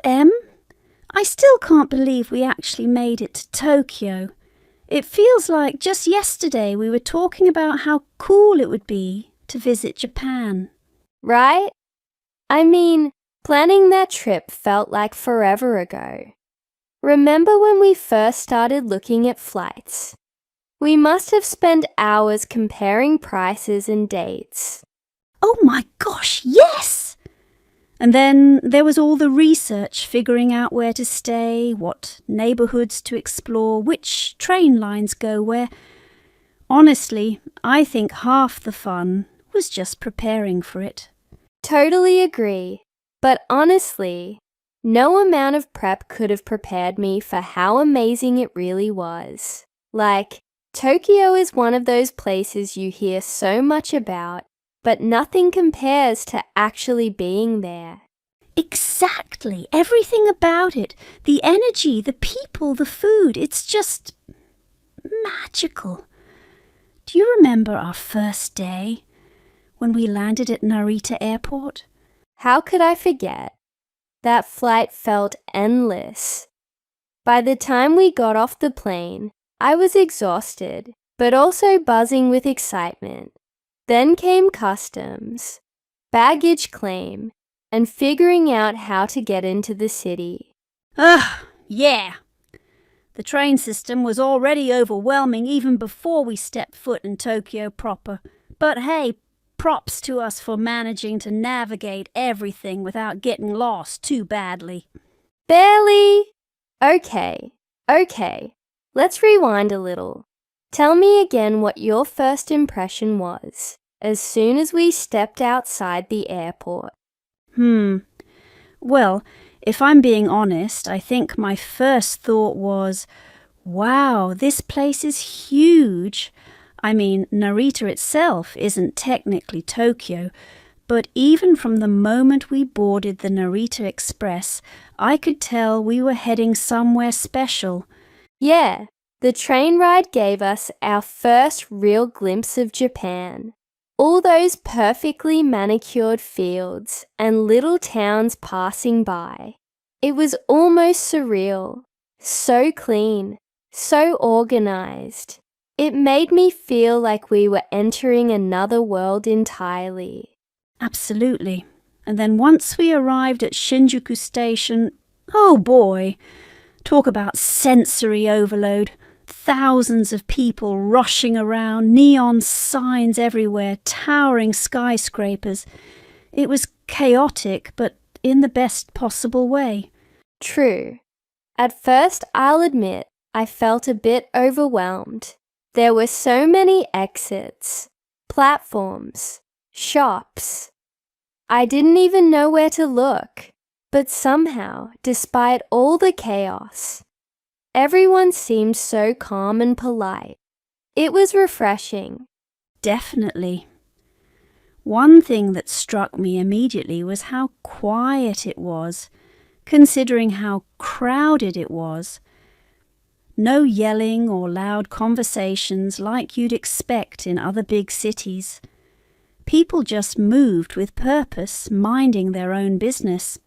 Em. I still can't believe we actually made it to Tokyo. It feels like just yesterday we were talking about how cool it would be to visit Japan. Right? I mean, planning that trip felt like forever ago. Remember when we first started looking at flights? We must have spent hours comparing prices and dates. Oh my gosh, yes! And then there was all the research, figuring out where to stay, what neighbourhoods to explore, which train lines go where. Honestly, I think half the fun was just preparing for it. Totally agree. But honestly, no amount of prep could have prepared me for how amazing it really was. Like, Tokyo is one of those places you hear so much about, but nothing compares to actually being there. Exactly. Everything about it. The energy, the people, the food. It's just magical. Do you remember our first day when we landed at Narita Airport? How could I forget? That flight felt endless. By the time we got off the plane, I was exhausted, but also buzzing with excitement. Then came customs, baggage claim, and figuring out how to get into the city. Yeah. The train system was already overwhelming even before we stepped foot in Tokyo proper. But hey, props to us for managing to navigate everything without getting lost too badly. Barely! Okay. Let's rewind a little. Tell me again what your first impression was as soon as we stepped outside the airport. Well, if I'm being honest, I think my first thought was, wow, this place is huge. I mean, Narita itself isn't technically Tokyo, but even from the moment we boarded the Narita Express, I could tell we were heading somewhere special. Yeah, the train ride gave us our first real glimpse of Japan. All those perfectly manicured fields and little towns passing by. It was almost surreal. So clean, so organized. It made me feel like we were entering another world entirely. Absolutely. And then once we arrived at Shinjuku station, oh boy, talk about sensory overload. Thousands of people rushing around, neon signs everywhere, towering skyscrapers. It was chaotic, but in the best possible way. True. At first, I'll admit, I felt a bit overwhelmed. There were so many exits, platforms, shops. I didn't even know where to look. But somehow, despite all the chaos, everyone seemed so calm and polite. It was refreshing. Definitely. One thing that struck me immediately was how quiet it was, considering how crowded it was. No yelling or loud conversations like you'd expect in other big cities. People just moved with purpose, minding their own business.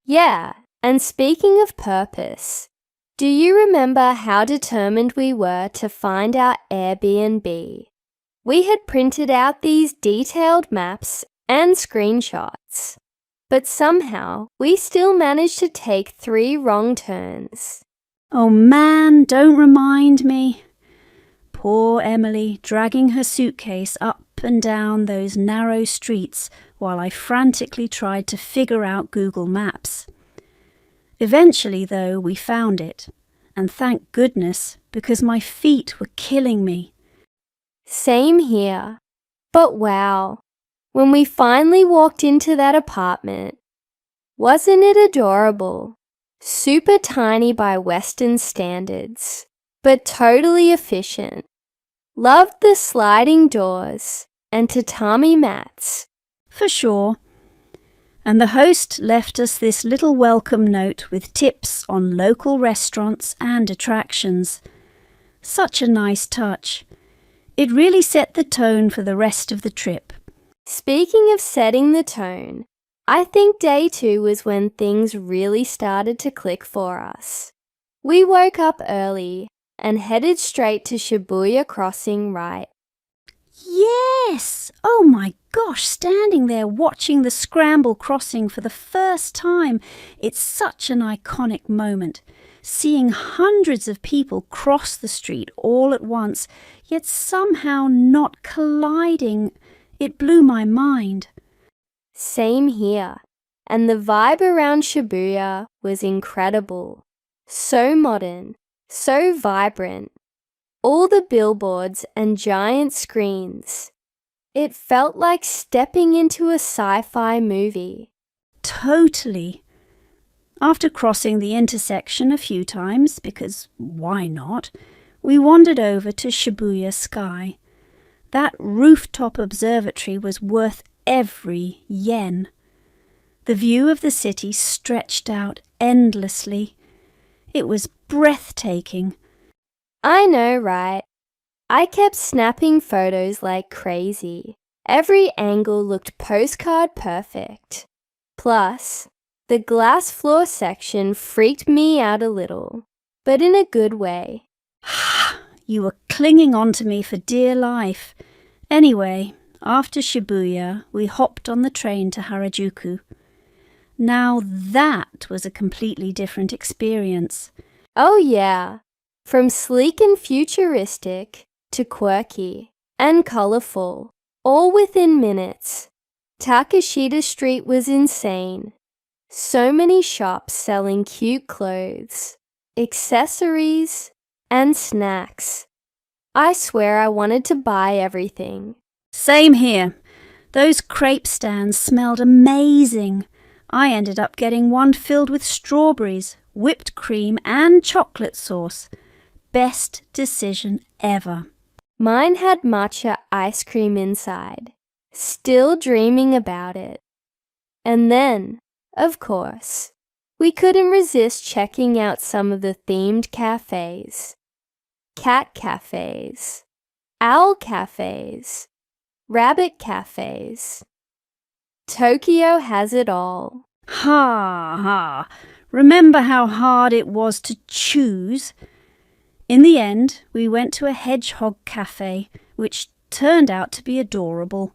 Yeah, and speaking of purpose, do you remember how determined we were to find our Airbnb? We had printed out these detailed maps and screenshots, but somehow we still managed to take 3 wrong turns. Oh man, don't remind me. Poor Emily, dragging her suitcase up and down those narrow streets while I frantically tried to figure out Google Maps. Eventually, though, we found it, and thank goodness, because my feet were killing me. Same here. But wow, when we finally walked into that apartment, wasn't it adorable? Super tiny by Western standards, but totally efficient. Loved the sliding doors and tatami mats. For sure. And the host left us this little welcome note with tips on local restaurants and attractions. Such a nice touch. It really set the tone for the rest of the trip. Speaking of setting the tone, I think day 2 was when things really started to click for us. We woke up early and headed straight to Shibuya Crossing, right? Yes! Oh my gosh, standing there watching the scramble crossing for the first time. It's such an iconic moment. Seeing hundreds of people cross the street all at once, yet somehow not colliding, it blew my mind. Same here. And the vibe around Shibuya was incredible. So modern, so vibrant. All the billboards and giant screens. It felt like stepping into a sci-fi movie. Totally. After crossing the intersection a few times, because why not, we wandered over to Shibuya Sky. That rooftop observatory was worth every yen. The view of the city stretched out endlessly. It was breathtaking. I know, right? I kept snapping photos like crazy. Every angle looked postcard perfect. Plus, the glass floor section freaked me out a little, but in a good way. You were clinging on to me for dear life. Anyway, after Shibuya, we hopped on the train to Harajuku. Now that was a completely different experience. Oh yeah, from sleek and futuristic to quirky and colorful, all within minutes. Takashita Street was insane. So many shops selling cute clothes, accessories, and snacks. I swear I wanted to buy everything. Same here. Those crepe stands smelled amazing. I ended up getting one filled with strawberries, whipped cream, and chocolate sauce. Best decision ever. Mine had matcha ice cream inside. Still dreaming about it. And then, of course, we couldn't resist checking out some of the themed cafes. Cat cafes, owl cafes, rabbit cafes. Tokyo has it all. Ha ha. Remember how hard it was to choose? In the end, we went to a hedgehog cafe, which turned out to be adorable.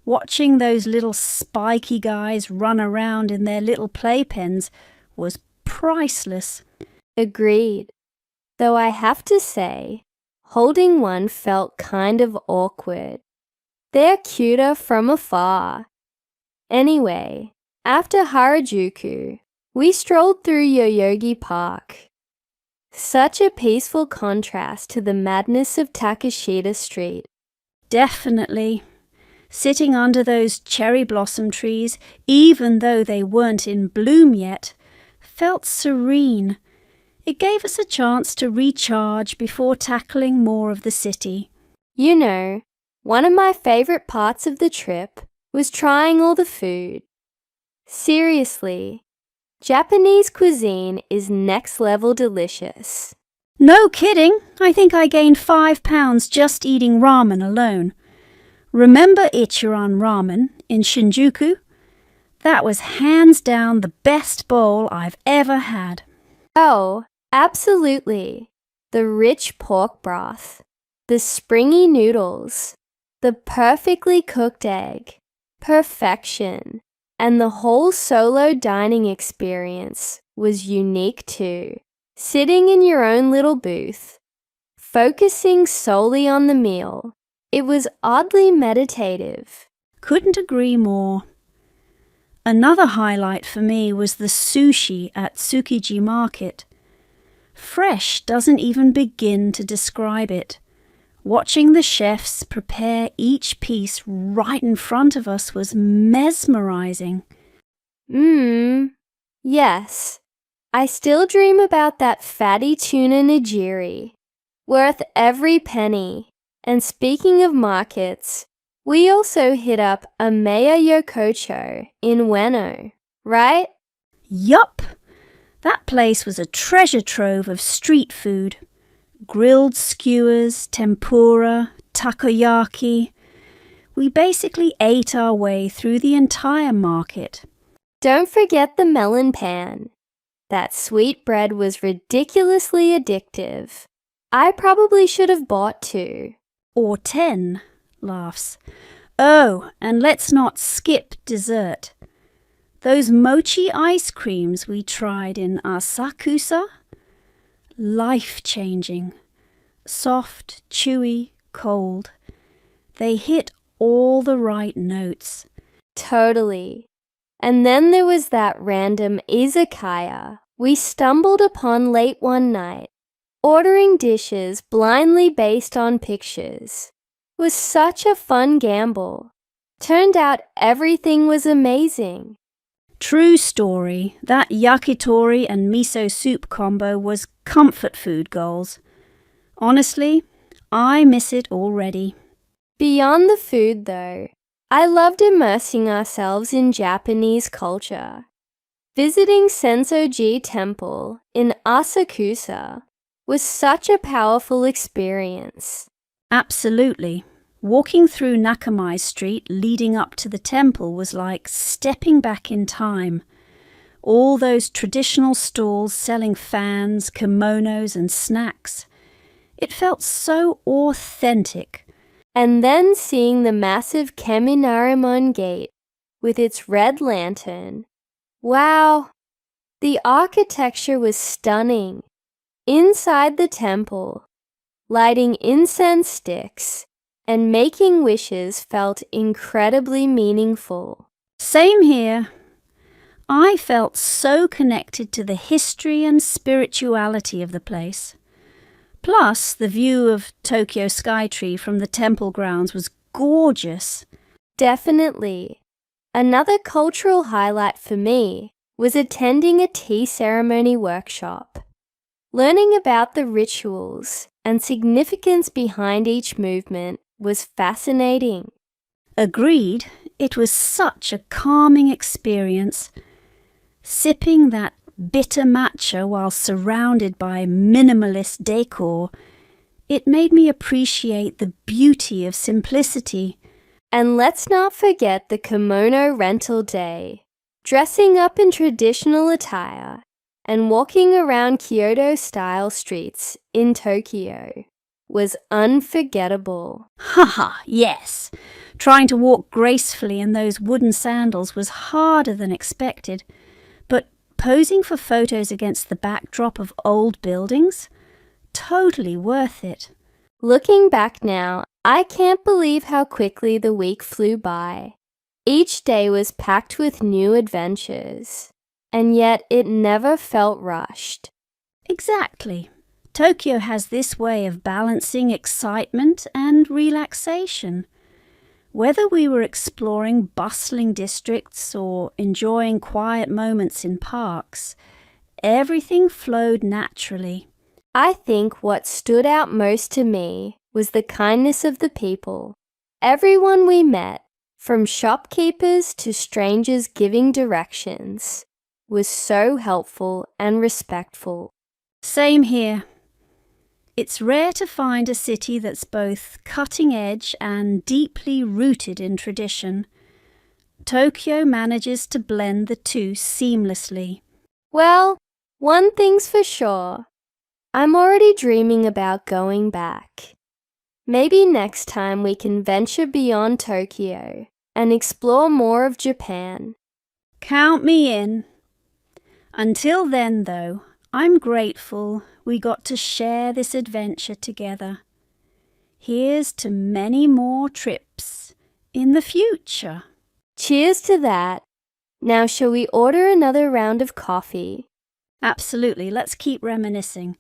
Watching those little spiky guys run around in their little playpens was priceless. Agreed. Though I have to say, holding one felt kind of awkward. They're cuter from afar. Anyway, after Harajuku, we strolled through Yoyogi Park. Such a peaceful contrast to the madness of Takashita Street. Definitely. Sitting under those cherry blossom trees, even though they weren't in bloom yet, felt serene. It gave us a chance to recharge before tackling more of the city. You know, one of my favorite parts of the trip was trying all the food. Seriously, Japanese cuisine is next level delicious. No kidding, I think I gained 5 pounds just eating ramen alone. Remember Ichiran Ramen in Shinjuku? That was hands down the best bowl I've ever had. Oh, absolutely. The rich pork broth, the springy noodles, the perfectly cooked egg, perfection. And the whole solo dining experience was unique too. Sitting in your own little booth, focusing solely on the meal. It was oddly meditative. Couldn't agree more. Another highlight for me was the sushi at Tsukiji Market. Fresh doesn't even begin to describe it. Watching the chefs prepare each piece right in front of us was mesmerizing. Yes. I still dream about that fatty tuna nigiri. Worth every penny. And speaking of markets, we also hit up Ameya Yokocho in Ueno, right? Yup! That place was a treasure trove of street food. Grilled skewers, tempura, takoyaki. We basically ate our way through the entire market. Don't forget the melon pan. That sweet bread was ridiculously addictive. I probably should have bought 2. Or 10, laughs. Oh, and let's not skip dessert. Those mochi ice creams we tried in Asakusa? Life-changing. Soft, chewy, cold. They hit all the right notes. Totally. And then there was that random izakaya we stumbled upon late one night. Ordering dishes blindly based on pictures was such a fun gamble. Turned out everything was amazing. True story, that yakitori and miso soup combo was comfort food goals. Honestly, I miss it already. Beyond the food, though, I loved immersing ourselves in Japanese culture. Visiting Senso-ji Temple in Asakusa was such a powerful experience. Absolutely. Walking through Nakamai Street leading up to the temple was like stepping back in time. All those traditional stalls selling fans, kimonos and snacks. It felt so authentic. And then seeing the massive Keminarimon gate with its red lantern. Wow! The architecture was stunning. Inside the temple, lighting incense sticks and making wishes felt incredibly meaningful. Same here. I felt so connected to the history and spirituality of the place. Plus, the view of Tokyo Skytree from the temple grounds was gorgeous. Definitely. Another cultural highlight for me was attending a tea ceremony workshop. Learning about the rituals and significance behind each movement was fascinating. Agreed, it was such a calming experience. Sipping that bitter matcha while surrounded by minimalist decor, it made me appreciate the beauty of simplicity. And let's not forget the kimono rental day. Dressing up in traditional attire and walking around Kyoto-style streets in Tokyo was unforgettable. Haha, yes. Trying to walk gracefully in those wooden sandals was harder than expected, but posing for photos against the backdrop of old buildings? Totally worth it. Looking back now, I can't believe how quickly the week flew by. Each day was packed with new adventures, and yet it never felt rushed. Exactly. Tokyo has this way of balancing excitement and relaxation. Whether we were exploring bustling districts or enjoying quiet moments in parks, everything flowed naturally. I think what stood out most to me was the kindness of the people. Everyone we met, from shopkeepers to strangers giving directions, was so helpful and respectful. Same here. It's rare to find a city that's both cutting edge and deeply rooted in tradition. Tokyo manages to blend the two seamlessly. Well, one thing's for sure. I'm already dreaming about going back. Maybe next time we can venture beyond Tokyo and explore more of Japan. Count me in. Until then, though, I'm grateful we got to share this adventure together. Here's to many more trips in the future. Cheers to that. Now shall we order another round of coffee? Absolutely, let's keep reminiscing.